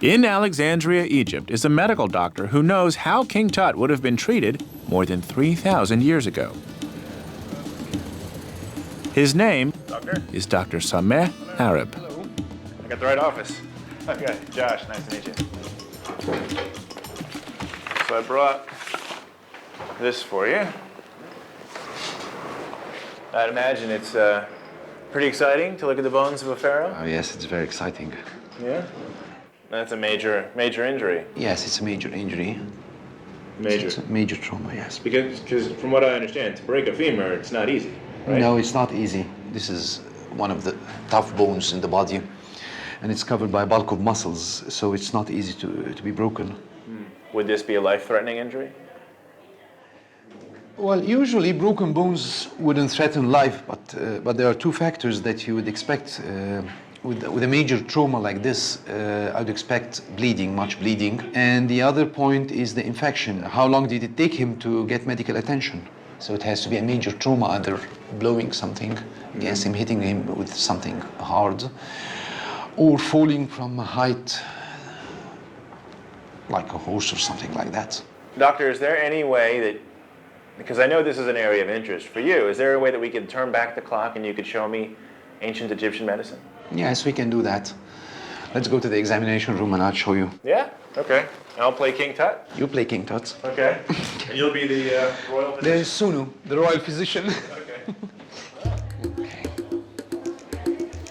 In Alexandria, Egypt, is a medical doctor who knows how King Tut would have been treated more than 3,000 years ago. His name is Dr.Sameh Arab. Hello. I got the right office. Okay, Josh, nice to meet you. So I brought this for you. I'd imagine it's pretty exciting to look at the bones of a pharaoh. Oh, yes, it's very exciting. Yeah? That's a major injury. Yes, it's a major injury. Major? It's a major trauma, yes. Because from what I understand, to break a femur, it's not easy, right? No, it's not easy. This is one of the tough bones in the body, and it's covered by a bulk of muscles, so it's not easy to be broken. Would this be a life-threatening injury? Well, usually broken bones wouldn't threaten life, but there are two factors that you would expect. With a major trauma like this, I would expect bleeding, much bleeding. And the other point is the infection. How long did it take him to get medical attention? So it has to be a major trauma, either blowing something against him, hitting him with something hard, or falling from a height like a horse or something like that. Doctor, is there any way that, because I know this is an area of interest for you, is there a way that we could turn back the clock and you could show me ancient Egyptian medicine? Yes, we can do that. Let's go to the examination room and I'll show you. Yeah? Okay. I'll play King Tut? You play King Tut. Okay. And you'll be the royal physician? There is Sunu, the royal physician. Okay.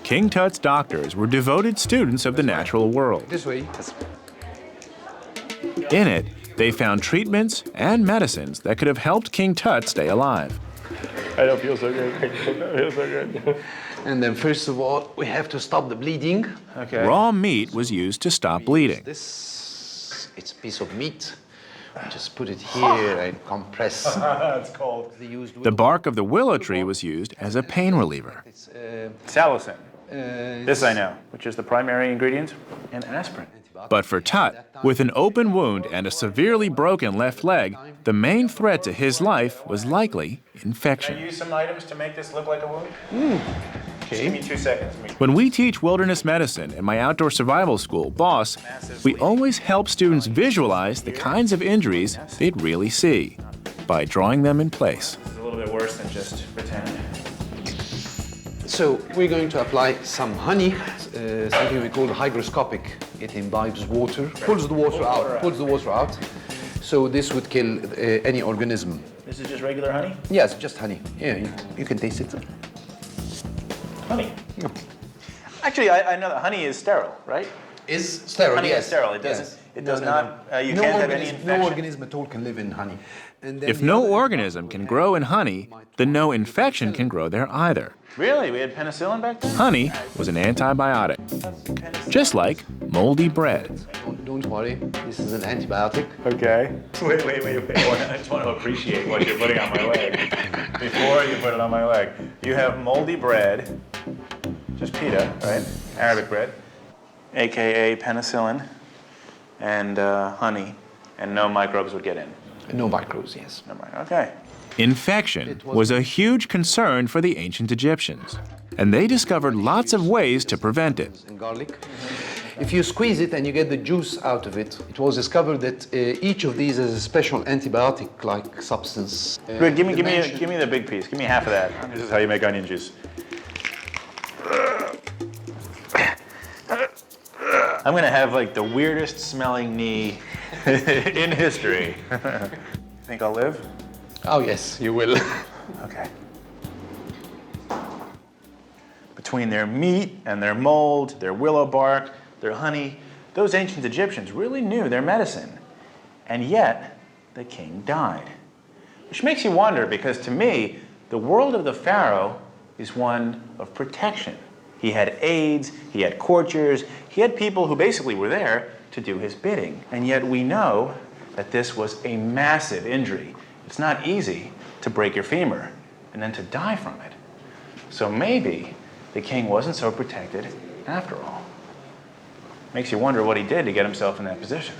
King Tut's doctors were devoted students of the natural world. This way. In it, they found treatments and medicines that could have helped King Tut stay alive. I don't feel so good. I don't feel so good. And then first of all, we have to stop the bleeding. Okay. Raw meat was used to stop bleeding. It's a piece of meat. We just put it here and compress. It's cold. The bark of the willow tree was used as a pain reliever. It's, Salicin. This I know, which is the primary ingredient in aspirin. But for Tut, with an open wound and a severely broken left leg, the main threat to his life was likely infection. Can I use some items to make this look like a wound? Just give me 2 seconds. When we teach wilderness medicine in my outdoor survival school, BOSS, we always help students visualize the kinds of injuries they'd really see by drawing them in place. This is a little bit worse than just pretend. So we're going to apply some honey, something we call hygroscopic. It imbibes water, pulls the water out. So this would kill any organism. This is just regular honey? Yes, just honey. Yeah, you can taste it. Honey. Yeah. Actually, I know that honey is sterile, right? Is sterile, Honey yes. is sterile. It doesn't. Yes. It does not. You can't have any infection. No organism at all can live in honey. And then If no organism can grow in honey, then no infection can grow there either. Really? We had penicillin back then? Honey was an antibiotic, just like moldy bread. Don't worry, this is an antibiotic. Okay. Wait. I just want to appreciate what you're putting on my leg. Before you put it on my leg. You have moldy bread, just pita, right? Arabic bread, AKA penicillin, and honey, and no microbes would get in. No microbes, yes. No microbes. Okay. Infection was a huge concern for the ancient Egyptians, and they discovered lots of ways to prevent it. And garlic. If you squeeze it and you get the juice out of it, it was discovered that each of these has a special antibiotic-like substance. Good. Give me the big piece. Give me half of that. This is how you make onion juice. I'm gonna have like the weirdest smelling knee in history. You think I'll live? Oh yes, you will. Okay. Between their meat and their mold, their willow bark, their honey, those ancient Egyptians really knew their medicine. And yet, the king died. Which makes you wonder, because to me, the world of the pharaoh is one of protection. He had aides, he had courtiers, he had people who basically were there to do his bidding. And yet we know that this was a massive injury. It's not easy to break your femur and then to die from it. So maybe the king wasn't so protected after all. Makes you wonder what he did to get himself in that position.